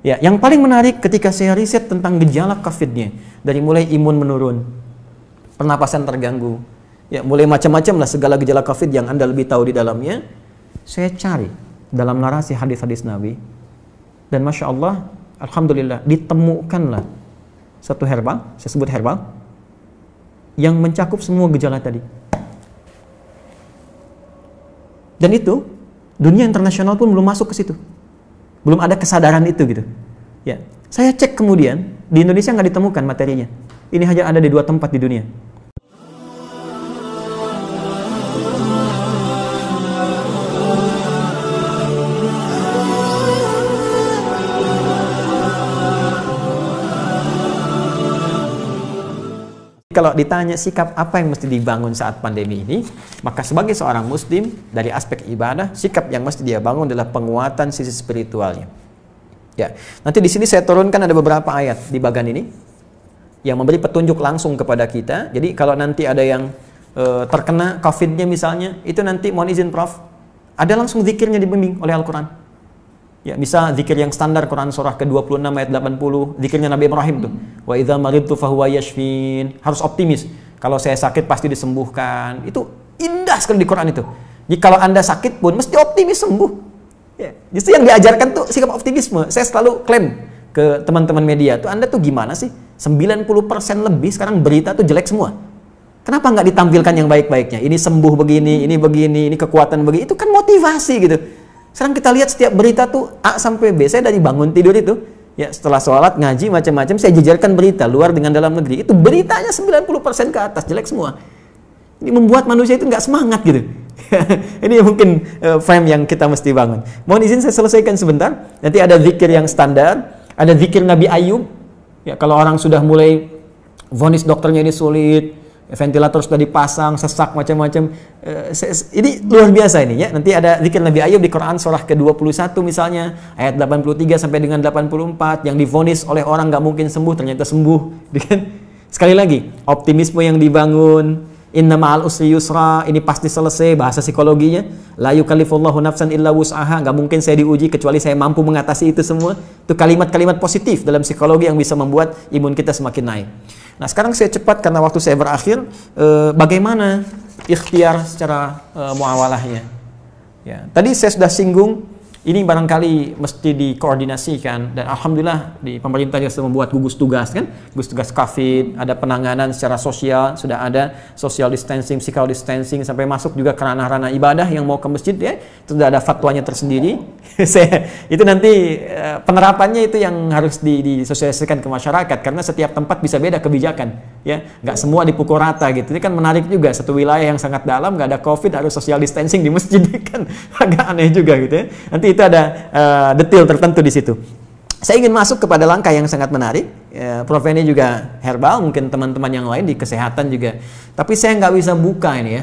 Ya, yang paling menarik ketika saya riset tentang gejala COVID-nya, dari mulai imun menurun, pernapasan terganggu, ya mulai macam-macam lah segala gejala COVID yang Anda lebih tahu di dalamnya, saya cari dalam narasi hadis-hadis Nabi, dan Masya Allah, Alhamdulillah, ditemukanlah satu herbal, saya sebut herbal, yang mencakup semua gejala tadi. Dan itu, dunia internasional pun belum masuk ke situ. Belum ada kesadaran itu gitu. Ya, saya cek kemudian di Indonesia nggak ditemukan materinya. Ini hanya ada di 2 tempat di dunia. Kalau ditanya sikap apa yang mesti dibangun saat pandemi ini, maka sebagai seorang muslim dari aspek ibadah, sikap yang mesti dia bangun adalah penguatan sisi spiritualnya. Ya, nanti di sini saya turunkan ada beberapa ayat di bagian ini yang memberi petunjuk langsung kepada kita. Jadi kalau nanti ada yang terkena COVID-nya misalnya, itu nanti mohon izin Prof, ada langsung zikirnya dibimbing oleh Al-Quran. Ya, bisa zikir yang standar Quran surah ke-26 ayat 80, zikirnya Nabi Ibrahim tuh. Wa idza maridtu fahuwa yashfin. Harus optimis. Kalau saya sakit pasti disembuhkan. Itu indah sekali di Quran itu. Jadi kalau Anda sakit pun mesti optimis sembuh. Ya, justru yang diajarkan tuh sikap optimisme. Saya selalu klaim ke teman-teman media tuh, Anda tuh gimana sih? 90% lebih sekarang berita tuh jelek semua. Kenapa nggak ditampilkan yang baik-baiknya? Ini sembuh begini, ini kekuatan begini. Itu kan motivasi gitu. Sekarang kita lihat setiap berita tuh A sampai B. Saya dari bangun tidur itu, ya setelah sholat, ngaji, macam-macam, saya jejerkan berita luar dengan dalam negeri. Itu beritanya 90% ke atas, jelek semua. Ini membuat manusia itu nggak semangat gitu. Ini mungkin frame yang kita mesti bangun. Mohon izin saya selesaikan sebentar. Nanti ada zikir yang standar, ada zikir Nabi Ayub. Ya, kalau orang sudah mulai vonis dokternya ini sulit, ventilator sudah dipasang, sesak macam-macam. Ini luar biasa ini ya. Nanti ada zikir Nabi Ayub di Quran surah ke-21 misalnya, ayat 83 sampai dengan 84, yang divonis oleh orang nggak mungkin sembuh, ternyata sembuh. Sekali lagi, optimisme yang dibangun, inna ma'al usri yusra, ini pasti selesai, bahasa psikologinya. La yukallifullahu nafsan illa wus'aha, nggak mungkin saya diuji kecuali saya mampu mengatasi itu semua. Itu kalimat-kalimat positif dalam psikologi yang bisa membuat imun kita semakin naik. Nah, sekarang saya cepat karena waktu saya berakhir. Bagaimana ikhtiar secara muawalahnya? Ya, tadi saya sudah singgung, ini barangkali mesti dikoordinasikan, dan alhamdulillah di pemerintah juga sudah membuat gugus tugas kan, gugus tugas COVID, ada penanganan secara sosial, sudah ada social distancing, physical distancing, sampai masuk juga ke ranah-ranah ibadah yang mau ke masjid ya, itu sudah ada fatwanya tersendiri. Itu nanti penerapannya itu yang harus disosialisasikan ke masyarakat, karena setiap tempat bisa beda kebijakan ya, nggak semua dipukul rata gitu. Ini kan menarik juga, satu wilayah yang sangat dalam nggak ada COVID harus social distancing di masjid, kan agak aneh juga gitu ya. Nanti itu ada detail tertentu di situ. Saya ingin masuk kepada langkah yang sangat menarik. Prof ini juga herbal, mungkin teman-teman yang lain di kesehatan juga. Tapi saya nggak bisa buka ini ya,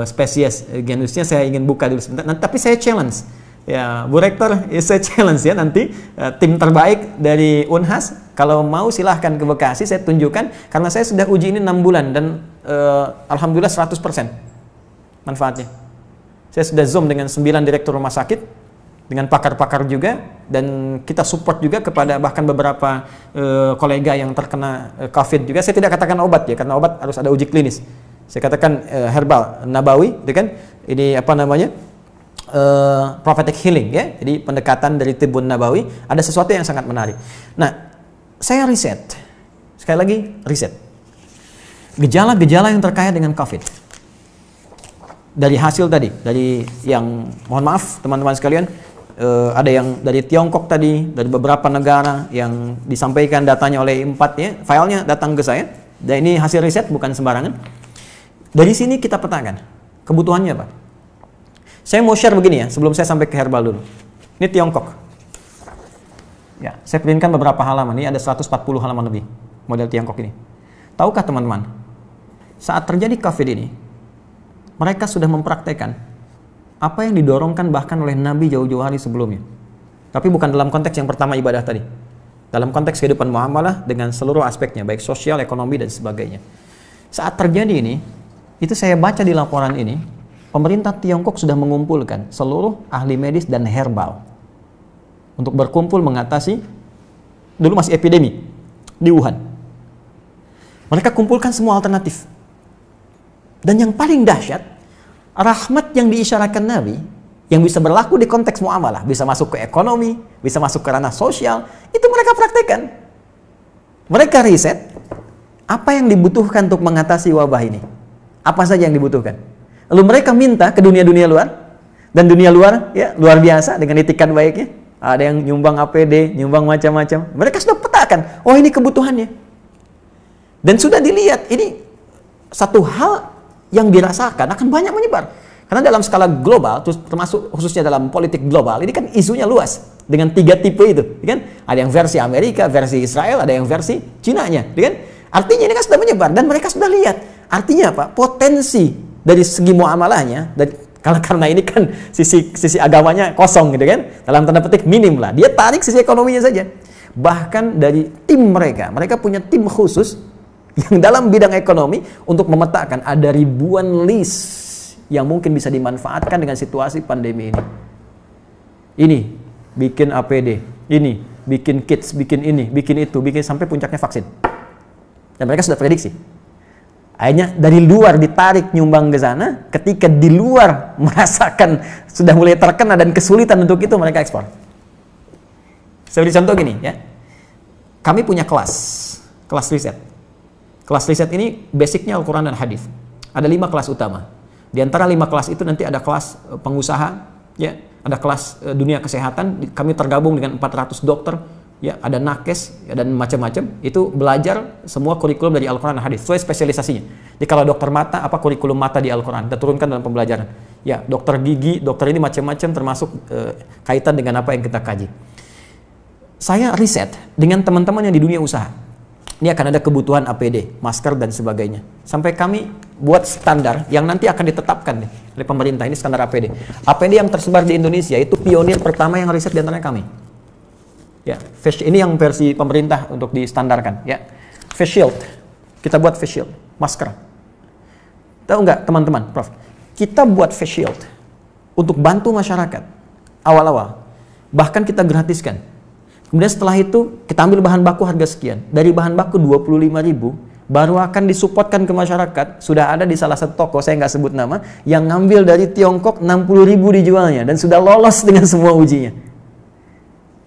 spesies genusnya saya ingin buka dulu sebentar. Nah, tapi saya challenge, ya Bu Rektor, saya challenge ya nanti tim terbaik dari Unhas, kalau mau silahkan ke Bekasi, saya tunjukkan, karena saya sudah uji ini 6 bulan dan alhamdulillah 100% manfaatnya. Saya sudah zoom dengan 9 direktur rumah sakit, dengan pakar-pakar juga, dan kita support juga kepada bahkan beberapa kolega yang terkena COVID juga. Saya tidak katakan obat ya, karena obat harus ada uji klinis. Saya katakan herbal nabawi, itu kan ini apa namanya, prophetic healing ya. Jadi pendekatan dari tibun nabawi, ada sesuatu yang sangat menarik. Nah, saya riset, sekali lagi riset gejala-gejala yang terkait dengan COVID. Dari hasil tadi, dari yang mohon maaf teman-teman sekalian, ada yang dari Tiongkok tadi, dari beberapa negara yang disampaikan datanya oleh I4 ya, filenya datang ke saya, dan ini hasil riset bukan sembarangan. Dari sini kita petakan kebutuhannya apa. Saya mau share begini ya, sebelum saya sampai ke herbal dulu. Ini Tiongkok. Ya, saya printkan beberapa halaman, ini ada 140 halaman lebih model Tiongkok ini. Tahukah teman-teman, saat terjadi COVID ini, mereka sudah mempraktekkan apa yang didorongkan bahkan oleh Nabi jauh-jauh hari sebelumnya. Tapi bukan dalam konteks yang pertama ibadah tadi. Dalam konteks kehidupan muamalah dengan seluruh aspeknya, baik sosial, ekonomi, dan sebagainya. Saat terjadi ini, itu saya baca di laporan ini, pemerintah Tiongkok sudah mengumpulkan seluruh ahli medis dan herbal. untuk berkumpul mengatasi, dulu masih epidemi di Wuhan. Mereka kumpulkan semua alternatif. Dan yang paling dahsyat, rahmat yang diisyaratkan Nabi, yang bisa berlaku di konteks muamalah, bisa masuk ke ekonomi, bisa masuk ke ranah sosial, itu mereka praktekkan. Mereka riset, apa yang dibutuhkan untuk mengatasi wabah ini? Apa saja yang dibutuhkan? Lalu mereka minta ke dunia-dunia luar, dan dunia luar, ya, luar biasa dengan itikan baiknya. Ada yang nyumbang APD, nyumbang macam-macam. Mereka sudah petakan, oh ini kebutuhannya. Dan sudah dilihat, ini satu hal yang dirasakan akan banyak menyebar. Karena dalam skala global, termasuk khususnya dalam politik global, ini kan isunya luas dengan 3 tipe itu, kan? Ada yang versi Amerika, versi Israel, ada yang versi Cina-nya, kan? Artinya ini kan sudah menyebar dan mereka sudah lihat. Artinya apa? Potensi dari segi muamalahnya, karena ini kan sisi agamanya kosong gitu kan, dalam tanda petik minim lah. Dia tarik sisi ekonominya saja. Bahkan dari tim mereka punya tim khusus yang dalam bidang ekonomi untuk memetakan ada ribuan list yang mungkin bisa dimanfaatkan dengan situasi pandemi ini. Ini bikin APD, ini bikin kits, bikin ini, bikin itu, bikin sampai puncaknya vaksin. Dan mereka sudah prediksi. Akhirnya dari luar ditarik nyumbang ke sana, ketika di luar merasakan sudah mulai terkena dan kesulitan untuk itu, mereka ekspor. Seperti contoh gini ya. Kami punya kelas riset. Kelas riset ini basicnya Al-Quran dan Hadis. Ada 5 kelas utama. Di antara 5 kelas itu nanti ada kelas pengusaha, ya, ada kelas dunia kesehatan. Kami tergabung dengan 400 dokter, ya, ada nakes, ya, dan macam-macam. Itu belajar semua kurikulum dari Al-Quran dan Hadis sesuai spesialisasinya. Jadi kalau dokter mata, apa kurikulum mata di Al-Quran? Kita turunkan dalam pembelajaran. Ya, dokter gigi, dokter ini macam-macam termasuk kaitan dengan apa yang kita kaji. Saya riset dengan teman-teman yang di dunia usaha. Ini akan ada kebutuhan APD, masker dan sebagainya. Sampai kami buat standar yang nanti akan ditetapkan oleh pemerintah. Ini standar APD. APD yang tersebar di Indonesia itu pionir pertama yang riset di antara kami. Ya, ini yang versi pemerintah untuk distandarkan. Ya, face shield. Kita buat face shield, masker. Tahu nggak teman-teman, Prof? Kita buat face shield untuk bantu masyarakat awal-awal. Bahkan kita gratiskan. Kemudian setelah itu kita ambil bahan baku harga sekian. Dari bahan baku 25.000 baru akan disupportkan ke masyarakat. Sudah ada di salah satu toko, saya nggak sebut nama, yang ngambil dari Tiongkok 60.000 dijualnya dan sudah lolos dengan semua ujinya.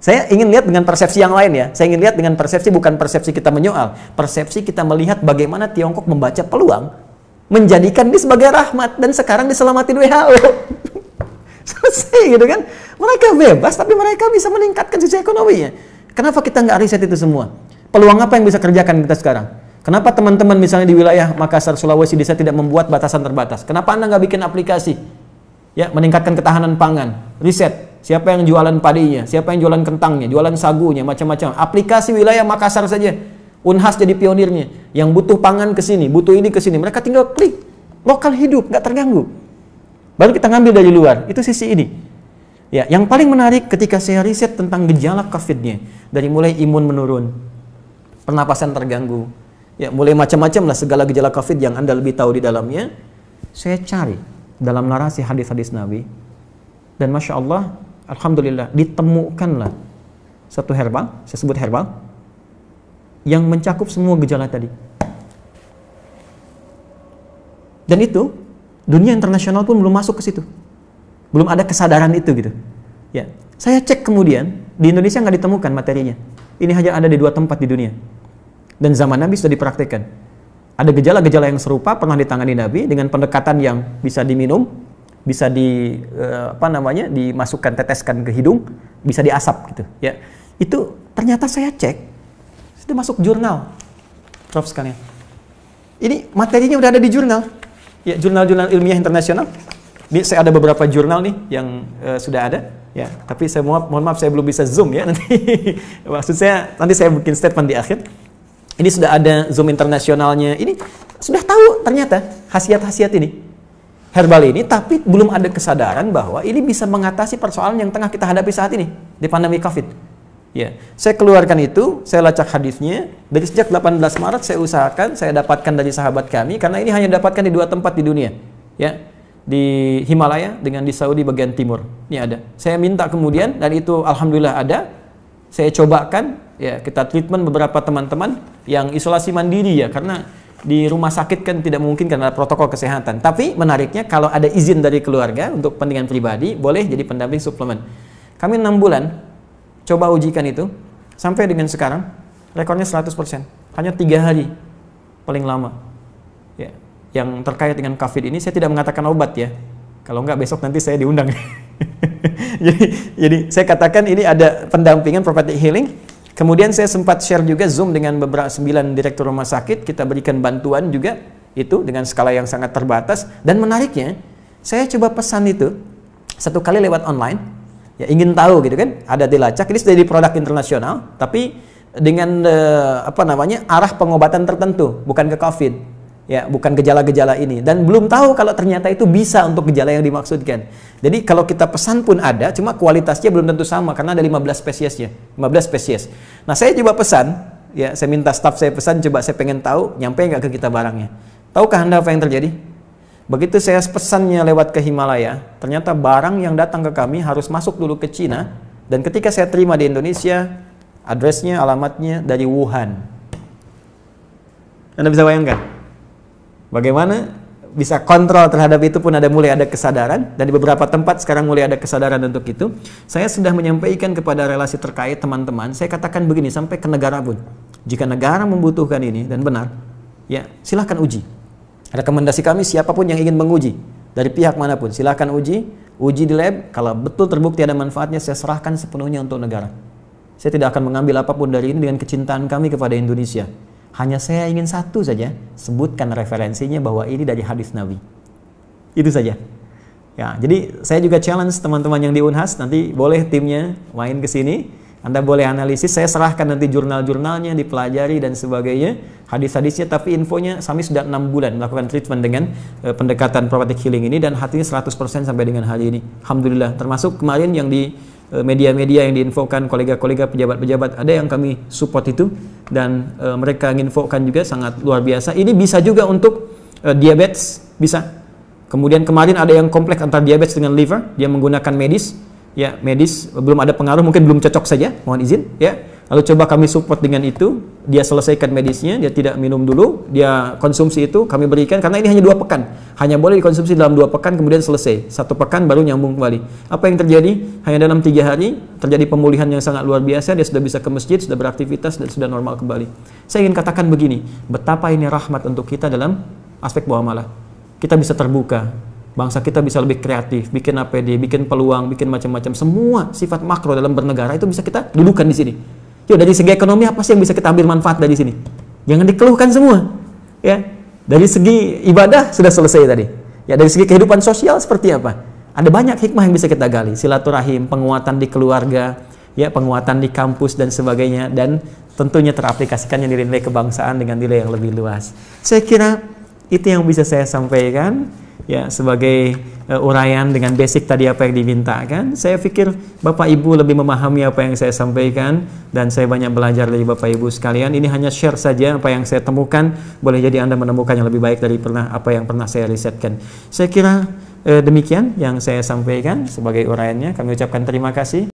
Saya ingin lihat dengan persepsi yang lain ya. Saya ingin lihat dengan persepsi, bukan persepsi kita menyoal, persepsi kita melihat bagaimana Tiongkok membaca peluang menjadikan ini sebagai rahmat dan sekarang diselamatin WHO. Selesai gitu kan. Mereka bebas tapi mereka bisa meningkatkan sisi ekonominya. Kenapa kita nggak riset itu semua? Peluang apa yang bisa kerjakan kita sekarang? Kenapa teman-teman misalnya di wilayah Makassar, Sulawesi bisa tidak membuat batasan terbatas? Kenapa Anda nggak bikin aplikasi? Ya, meningkatkan ketahanan pangan. Riset, siapa yang jualan padinya, siapa yang jualan kentangnya, jualan sagunya, macam-macam. Aplikasi wilayah Makassar saja. Unhas jadi pionirnya. Yang butuh pangan ke sini, butuh ini ke sini. Mereka tinggal klik. Lokal hidup, nggak terganggu. Baru kita ngambil dari luar. Itu sisi ini. Ya, yang paling menarik ketika saya riset tentang gejala COVID-nya, dari mulai imun menurun, pernapasan terganggu, ya mulai macam-macam lah segala gejala COVID yang Anda lebih tahu di dalamnya, saya cari dalam narasi hadis-hadis Nabi, dan Masya Allah, Alhamdulillah, ditemukanlah satu herbal, saya sebut herbal, yang mencakup semua gejala tadi. Dan itu, dunia internasional pun belum masuk ke situ. Belum ada kesadaran itu gitu. Ya, saya cek kemudian di Indonesia nggak ditemukan materinya. Ini hanya ada di 2 tempat di dunia. Dan zaman Nabi sudah dipraktikkan. Ada gejala-gejala yang serupa pernah ditangani Nabi dengan pendekatan yang bisa diminum, bisa dimasukkan, teteskan ke hidung, bisa diasap gitu. Ya, itu ternyata saya cek sudah masuk jurnal, Prof sekalian. Ini materinya udah ada di jurnal. Ya, jurnal-jurnal ilmiah internasional. Ini saya ada beberapa jurnal nih yang sudah ada, ya. Tapi saya mohon maaf saya belum bisa zoom ya nanti. Maksud saya nanti saya bikin statement di akhir. Ini sudah ada zoom internasionalnya. Ini sudah tahu ternyata khasiat-khasiat ini herbal ini, tapi belum ada kesadaran bahwa ini bisa mengatasi persoalan yang tengah kita hadapi saat ini di pandemi COVID. Ya, saya keluarkan itu, saya lacak hadisnya. Dari sejak 18 Maret saya usahakan, saya dapatkan dari sahabat kami karena ini hanya dapatkan di 2 tempat di dunia. Ya. di Himalaya dengan di Saudi bagian timur. Ini ada. Saya minta kemudian, dan itu alhamdulillah ada. Saya cobakan, ya kita treatment beberapa teman-teman yang isolasi mandiri ya, karena di rumah sakit kan tidak mungkin karena ada protokol kesehatan. Tapi menariknya kalau ada izin dari keluarga untuk kepentingan pribadi, boleh jadi pendamping suplemen. Kami 6 bulan coba ujikan itu, sampai dengan sekarang rekornya 100%. Hanya 3 hari paling lama. Ya, yang terkait dengan COVID ini saya tidak mengatakan obat ya. Kalau enggak besok nanti saya diundang. jadi saya katakan ini ada pendampingan prophetic healing. Kemudian saya sempat share juga Zoom dengan beberapa 9 direktur rumah sakit, kita berikan bantuan juga itu dengan skala yang sangat terbatas. Dan menariknya, saya coba pesan itu 1 kali lewat online, ya ingin tahu gitu kan, ada dilacak, ini sudah jadi produk internasional, tapi dengan arah pengobatan tertentu, bukan ke COVID, ya bukan gejala-gejala ini, dan belum tahu kalau ternyata itu bisa untuk gejala yang dimaksudkan. Jadi kalau kita pesan pun ada, cuma kualitasnya belum tentu sama karena ada 15 spesiesnya, 15 spesies. Nah saya coba pesan, ya saya minta staff saya pesan, coba saya pengen tahu nyampe nggak ke kita barangnya. Tahukah Anda apa yang terjadi? Begitu saya pesannya lewat ke Himalaya, ternyata barang yang datang ke kami harus masuk dulu ke Cina, dan ketika saya terima di Indonesia, addressnya, alamatnya dari Wuhan. Anda bisa bayangkan bagaimana bisa kontrol terhadap itu pun mulai ada kesadaran, dan di beberapa tempat sekarang mulai ada kesadaran untuk itu. Saya sudah menyampaikan kepada relasi terkait teman-teman, saya katakan begini sampai ke negara pun. Jika negara membutuhkan ini dan benar, ya silahkan uji. Rekomendasi kami siapapun yang ingin menguji dari pihak manapun, silahkan uji di lab. Kalau betul terbukti ada manfaatnya, saya serahkan sepenuhnya untuk negara. Saya tidak akan mengambil apapun dari ini dengan kecintaan kami kepada Indonesia. Hanya saya ingin satu saja, sebutkan referensinya bahwa ini dari hadis Nabi. Itu saja. Ya, jadi saya juga challenge teman-teman yang di Unhas, nanti boleh timnya main ke sini, Anda boleh analisis, saya serahkan nanti jurnal-jurnalnya, dipelajari dan sebagainya, hadis-hadisnya, tapi infonya kami sudah 6 bulan melakukan treatment dengan pendekatan prophetic healing ini, dan hatinya 100% sampai dengan hari ini. Alhamdulillah, termasuk kemarin yang di media-media yang diinfokan kolega-kolega pejabat-pejabat, ada yang kami support itu, dan mereka menginfokan juga sangat luar biasa. Ini bisa juga untuk diabetes, bisa. Kemudian kemarin ada yang kompleks antara diabetes dengan liver, dia menggunakan medis, ya medis belum ada pengaruh, mungkin belum cocok saja, mohon izin, ya. Lalu coba kami support dengan itu, dia selesaikan medisnya, dia tidak minum dulu, dia konsumsi itu, kami berikan, karena ini hanya 2 pekan. Hanya boleh dikonsumsi dalam 2 pekan, kemudian selesai. 1 pekan baru nyambung kembali. Apa yang terjadi? Hanya dalam 3 hari, terjadi pemulihan yang sangat luar biasa, dia sudah bisa ke masjid, sudah beraktivitas, dan sudah normal kembali. Saya ingin katakan begini, betapa ini rahmat untuk kita dalam aspek muamalah. Kita bisa terbuka, bangsa kita bisa lebih kreatif, bikin APD, bikin peluang, bikin macam-macam. Semua sifat makro dalam bernegara itu bisa kita dudukan di sini. Yuk, dari segi ekonomi apa sih yang bisa kita ambil manfaat dari sini? Jangan dikeluhkan semua. Ya, dari segi ibadah sudah selesai tadi. Ya, dari segi kehidupan sosial seperti apa? Ada banyak hikmah yang bisa kita gali. Silaturahim, penguatan di keluarga, ya, penguatan di kampus dan sebagainya, dan tentunya teraplikasikannya nilai-nilai kebangsaan dengan nilai yang lebih luas. Saya kira itu yang bisa saya sampaikan. Ya, sebagai uraian dengan basic tadi apa yang dimintakan. Saya pikir Bapak Ibu lebih memahami apa yang saya sampaikan, dan saya banyak belajar dari Bapak Ibu sekalian. Ini hanya share saja apa yang saya temukan. Boleh jadi Anda menemukan yang lebih baik dari apa yang pernah saya risetkan. Saya kira demikian yang saya sampaikan sebagai uraiannya. Kami ucapkan terima kasih.